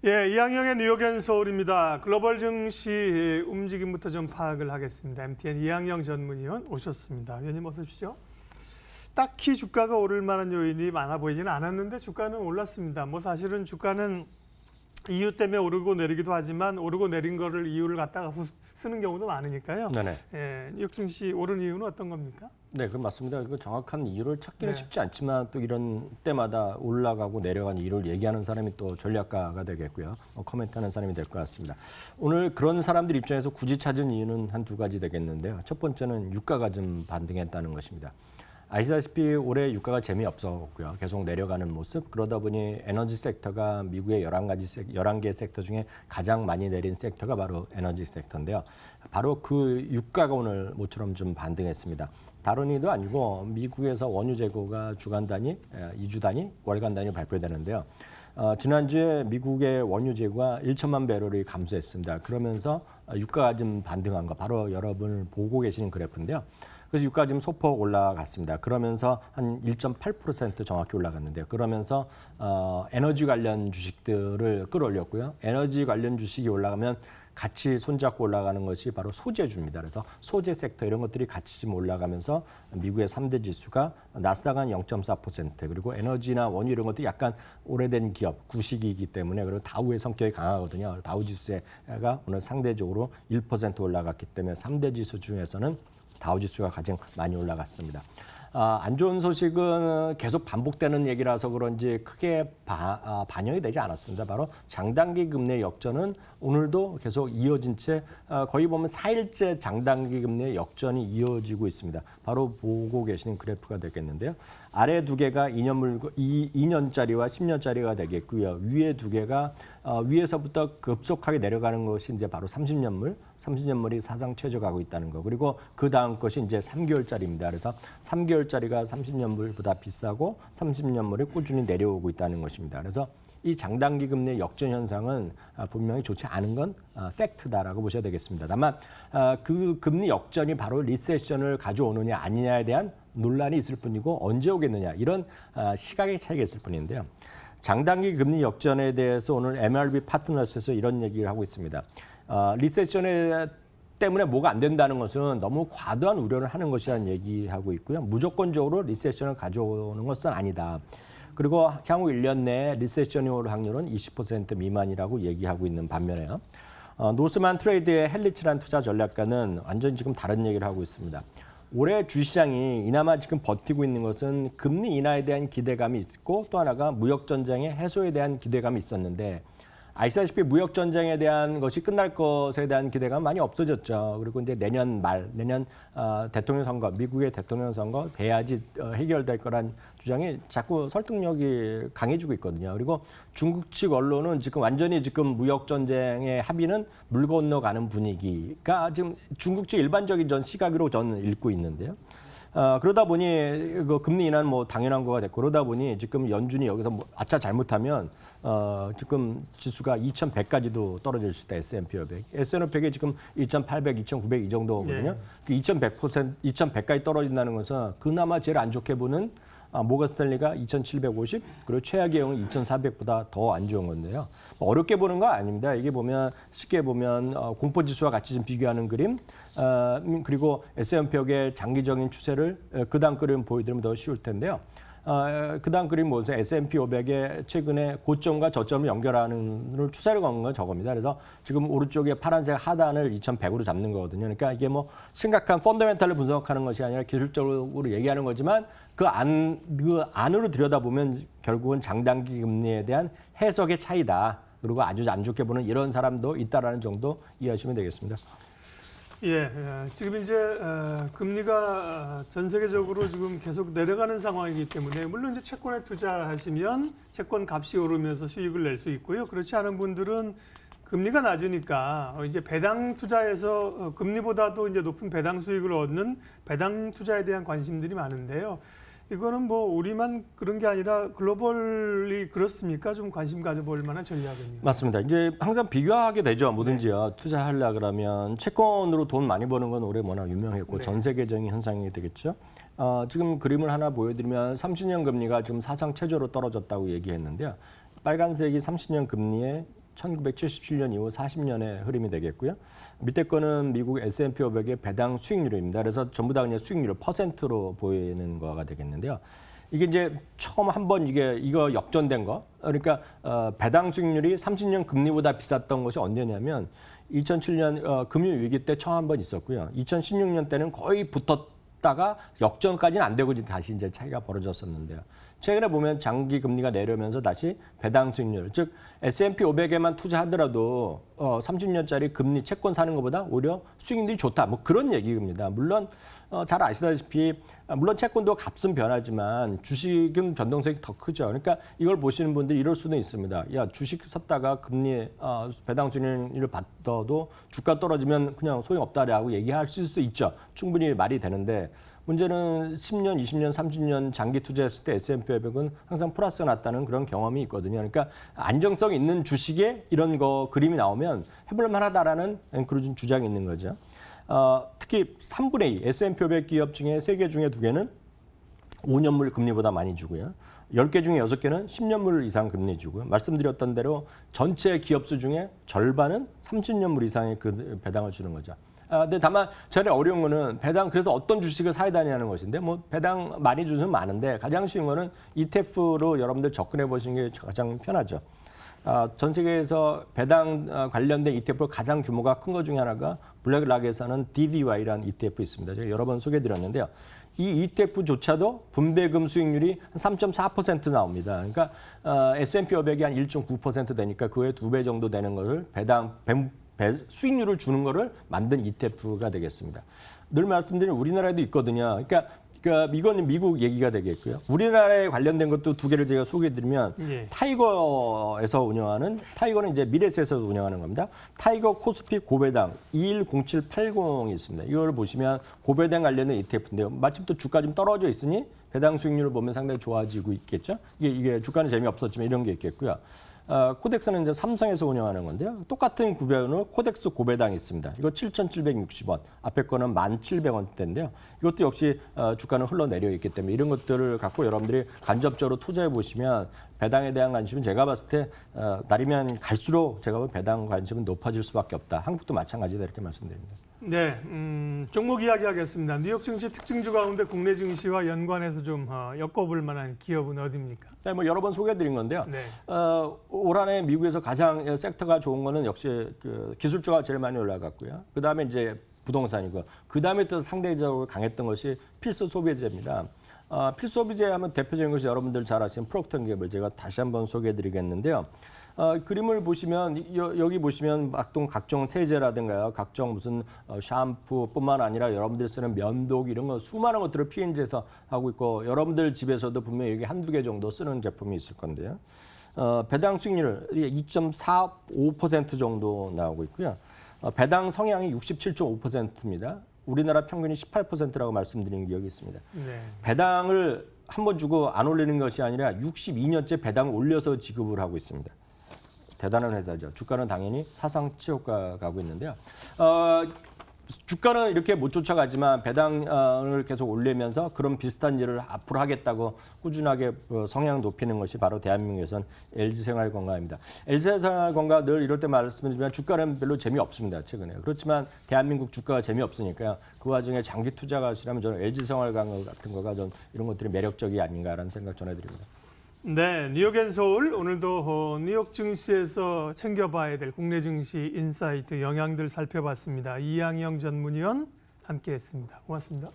예, 이항영의 뉴욕 앤 서울입니다. 글로벌 증시 움직임부터 좀 파악을 하겠습니다. MTN 이항영 전문위원 오셨습니다. 위원님 어서 오십시오. 딱히 주가가 오를 만한 요인이 많아 보이지는 않았는데 주가는 올랐습니다. 뭐 사실은 주가는 이유 때문에 오르고 내리기도 하지만 오르고 내린 거를 이유를 갖다가 쓰는 경우도 많으니까요. 네네. 예, 뉴욕 증시 오른 이유는 어떤 겁니까? 네, 그 맞습니다. 그 정확한 이유를 찾기는 네. 쉽지 않지만 또 이런 때마다 올라가고 내려가는 이유를 얘기하는 사람이 또 전략가가 되겠고요. 코멘트하는 사람이 될 것 같습니다. 오늘 그런 사람들 입장에서 굳이 찾은 이유는 한 두 가지 되겠는데요. 첫 번째는 유가가 좀 반등했다는 것입니다. 아시다시피 올해 유가가 재미없었고요. 계속 내려가는 모습. 그러다 보니 에너지 섹터가 미국의 11개 섹터 중에 가장 많이 내린 섹터가 바로 에너지 섹터인데요. 바로 그 유가가 오늘 모처럼 좀 반등했습니다. 다른 이유도 아니고 미국에서 원유 재고가 주간 단위, 2주 단위, 월간 단위 발표되는데요. 지난주에 미국의 원유 재고가 1천만 배럴이 감소했습니다. 그러면서 유가가 좀 반등한 거 바로 여러분 보고 계시는 그래프인데요. 그래서 유가가 지금 소폭 올라갔습니다. 그러면서 한 1.8% 정확히 올라갔는데요. 그러면서 에너지 관련 주식들을 끌어올렸고요. 에너지 관련 주식이 올라가면 같이 손잡고 올라가는 것이 바로 소재주입니다. 그래서 소재 섹터 이런 것들이 같이 좀 올라가면서 미국의 3대 지수가 나스닥은 0.4% 그리고 에너지나 원유 이런 것들이 약간 오래된 기업, 구식이기 때문에 그리고 다우의 성격이 강하거든요. 다우 지수가 오늘 상대적으로 1% 올라갔기 때문에 3대 지수 중에서는 다우지수가 가장 많이 올라갔습니다. 안 좋은 소식은 계속 반복되는 얘기라서 그런지 크게 반영이 되지 않았습니다. 바로 장단기 금리 역전은 오늘도 계속 이어진 채 거의 보면 4일째 장단기 금리 역전이 이어지고 있습니다. 바로 보고 계시는 그래프가 되겠는데요. 아래 두 개가 2년짜리와 10년짜리가 되겠고요. 위에 두 개가 위에서부터 급속하게 내려가는 것이 이제 바로 30년물이 사상 최저가고 있다는 거. 그리고 그 다음 것이 이제 3개월짜리입니다. 그래서 3개월짜리가 30년물보다 비싸고 30년물이 꾸준히 내려오고 있다는 것입니다. 그래서 이 장단기 금리 역전 현상은 분명히 좋지 않은 건 팩트다라고 보셔야 되겠습니다. 다만 그 금리 역전이 바로 리세션을 가져오느냐 아니냐에 대한 논란이 있을 뿐이고 언제 오겠느냐 이런 시각의 차이가 있을 뿐인데요. 장단기 금리 역전에 대해서 오늘 MRB 파트너스에서 이런 얘기를 하고 있습니다. 리세션에 때문에 뭐가 안 된다는 것은 너무 과도한 우려를 하는 것이라는 얘기하고 있고요. 무조건적으로 리세션을 가져오는 것은 아니다. 그리고 향후 1년 내에 리세션이 올 확률은 20% 미만이라고 얘기하고 있는 반면에요. 노스만 트레이드의 헬리치라는 투자 전략가는 완전히 지금 다른 얘기를 하고 있습니다. 올해 주시장이 이나마 지금 버티고 있는 것은 금리 인하에 대한 기대감이 있고 또 하나가 무역전쟁의 해소에 대한 기대감이 있었는데 아시다시피 무역전쟁에 대한 것이 끝날 것에 대한 기대감 많이 없어졌죠. 그리고 이제 내년 대통령 선거, 미국의 대통령 선거 돼야지 해결될 거란 주장이 자꾸 설득력이 강해지고 있거든요. 그리고 중국 측 언론은 지금 완전히 무역전쟁의 합의는 물 건너가는 분위기가 지금 중국 측 일반적인 시각으로 저는 읽고 있는데요. 그러다 보니 그 금리 인하는 뭐 당연한 거가 됐고 그러다 보니 지금 연준이 여기서 아차 잘못하면 지금 지수가 2100까지도 떨어질 수 있다. S&P 500. S&P 500이 지금 2800, 2900 이 정도거든요. 그 2100까지 떨어진다는 것은 그나마 제일 안 좋게 보는 모건 스탠리가 2750 그리고 최악의 경우 2400보다 더 안 좋은 건데요. 어렵게 보는 거 아닙니다. 이게 보면 쉽게 보면 공포 지수와 같이 좀 비교하는 그림 그리고 S&P 500의 장기적인 추세를 그 다음 그림 보여드리면 더 쉬울 텐데요. 그 다음 그림 보세요. S&P 500의 최근에 고점과 저점을 연결하는 추세를 건 건 저겁니다. 그래서 지금 오른쪽에 파란색 하단을 2100으로 잡는 거거든요. 그러니까 이게 뭐 심각한 펀더멘탈을 분석하는 것이 아니라 기술적으로 얘기하는 거지만 그 안으로 들여다보면 결국은 장단기 금리에 대한 해석의 차이다. 그리고 아주 안 좋게 보는 이런 사람도 있다라는 정도 이해하시면 되겠습니다. 예, 지금 이제 금리가 전 세계적으로 지금 계속 내려가는 상황이기 때문에 물론 이제 채권에 투자하시면 채권 값이 오르면서 수익을 낼 수 있고요. 그렇지 않은 분들은 금리가 낮으니까 이제 배당 투자에서 금리보다도 이제 높은 배당 수익을 얻는 배당 투자에 대한 관심들이 많은데요. 이거는 뭐 우리만 그런 게 아니라 글로벌리 그렇습니까? 좀 관심 가져볼 만한 전략입니다. 맞습니다. 이제 항상 비교하게 되죠. 뭐든지요. 네. 투자하려 그러면 채권으로 돈 많이 버는 건 올해 워낙 유명했고 네. 전 세계적인 현상이 되겠죠. 지금 그림을 하나 보여드리면 30년 금리가 지금 사상 최저로 떨어졌다고 얘기했는데요. 빨간색이 30년 금리의 1977년 이후 40년의 흐름이 되겠고요. 밑에 거는 미국 S&P 500의 배당 수익률입니다. 그래서 전부 다 그냥 수익률을 퍼센트로 보이는 거가 되겠는데요. 이게 이제 처음 한번 이거 역전된 거. 그러니까 배당 수익률이 30년 금리보다 비쌌던 것이 언제냐면 2007년 금융 위기 때 처음 한번 있었고요. 2016년 때는 거의 붙었다가 역전까지는 안 되고 다시 이제 차이가 벌어졌었는데요. 최근에 보면 장기 금리가 내려오면서 다시 배당 수익률, 즉 S&P 500에만 투자하더라도 30년짜리 금리 채권 사는 것보다 오히려 수익률이 좋다. 뭐 그런 얘기입니다. 물론 잘 아시다시피 물론 채권도 값은 변하지만 주식은 변동성이 더 크죠. 그러니까 이걸 보시는 분들이 이럴 수는 있습니다. 야, 주식 샀다가 금리 배당 수익률을 받더라도 주가 떨어지면 그냥 소용없다라고 얘기할 수 있죠. 충분히 말이 되는데 문제는 10년, 20년, 30년 장기 투자했을 때 S&P 500은 항상 플러스가 났다는 그런 경험이 있거든요. 그러니까 안정성 있는 주식에 이런 그림이 나오면 해볼 만하다라는 그런 주장이 있는 거죠. 특히 3분의 2, S&P 500 기업 중에 3개 중에 2개는 5년물 금리보다 많이 주고요. 10개 중에 6개는 10년물 이상 금리 주고요. 말씀드렸던 대로 전체 기업수 중에 절반은 30년물 이상의 그 배당을 주는 거죠. 근데 다만 전에 어려운 거는 배당 그래서 어떤 주식을 사야 되냐는 것인데 뭐 배당 많이 주는 많은데 가장 쉬운 거는 ETF로 여러분들 접근해 보시는 게 가장 편하죠. 전 세계에서 배당 관련된 ETF 가장 규모가 큰 것 중에 하나가 블랙락에서는 DVY라는 ETF 있습니다. 제가 여러 번 소개해드렸는데요. 이 ETF조차도 분배금 수익률이 한 3.4% 나옵니다. 그러니까 S&P 500이 한 1.9% 되니까 그의 2배 정도 되는 거를 수익률을 주는 거를 만든 ETF가 되겠습니다. 늘 말씀드린 우리나라에도 있거든요. 그러니까 이건 미국 얘기가 되겠고요. 우리나라에 관련된 것도 2개를 제가 소개해드리면 타이거에서 운영하는 타이거는 이제 미래에셋에서 운영하는 겁니다. 타이거 코스피 고배당 210780이 있습니다. 이걸 보시면 고배당 관련된 ETF인데요. 마침 또 주가 좀 떨어져 있으니 배당 수익률을 보면 상당히 좋아지고 있겠죠. 이게 주가는 재미없었지만 이런 게 있겠고요. 코덱스는 이제 삼성에서 운영하는 건데요. 똑같은 구별로 코덱스 고배당이 있습니다. 이거 7,760원, 앞에 거는 1,700원대인데요. 이것도 역시 주가는 흘러내려 있기 때문에 이런 것들을 갖고 여러분들이 간접적으로 투자해 보시면 배당에 대한 관심은 제가 봤을 때 날이면 갈수록 제가 보면 배당 관심은 높아질 수밖에 없다. 한국도 마찬가지다 이렇게 말씀드립니다. 네, 종목 이야기하겠습니다. 뉴욕 증시 특징주 가운데 국내 증시와 연관해서 좀 엮어볼 만한 기업은 어디입니까? 네, 뭐 여러 번 소개해드린 건데요. 네. 올 한해 미국에서 가장 섹터가 좋은 거는 역시 그 기술주가 제일 많이 올라갔고요. 그 다음에 이제 부동산이고, 그 다음에 또 상대적으로 강했던 것이 필수 소비재입니다. 필수 소비재 하면 대표적인 것이 여러분들 잘 아시는 프록터 기업을 제가 다시 한번 소개해드리겠는데요. 그림을 보시면 여기 보시면 각종 세제라든가요, 각종 무슨 샴푸뿐만 아니라 여러분들 쓰는 면도기 이런 거 수많은 것들을 P&G에서 하고 있고 여러분들 집에서도 분명히 여기 한두 개 정도 쓰는 제품이 있을 건데요. 배당 수익률 2.45% 정도 나오고 있고요. 배당 성향이 67.5%입니다. 우리나라 평균이 18%라고 말씀드린 기억이 있습니다. 네. 배당을 한 번 주고 안 올리는 것이 아니라 62년째 배당을 올려서 지급을 하고 있습니다. 대단한 회사죠. 주가는 당연히 사상 최고가 가고 있는데요. 주가는 이렇게 못 쫓아가지만 배당을 계속 올리면서 그런 비슷한 일을 앞으로 하겠다고 꾸준하게 성향 높이는 것이 바로 대한민국에선 LG생활건강입니다. LG생활건강 늘 이럴 때 말씀드리지만 주가는 별로 재미없습니다. 최근에. 그렇지만 대한민국 주가가 재미없으니까요. 그 와중에 장기 투자가 하시라면 저는 LG생활건강 같은 거가 좀 이런 것들이 매력적이 아닌가라는 생각 전해드립니다. 네, 뉴욕앤서울 오늘도 뉴욕 증시에서 챙겨봐야 될 국내 증시 인사이트 영향들 살펴봤습니다. 이양영 전문위원 함께했습니다. 고맙습니다.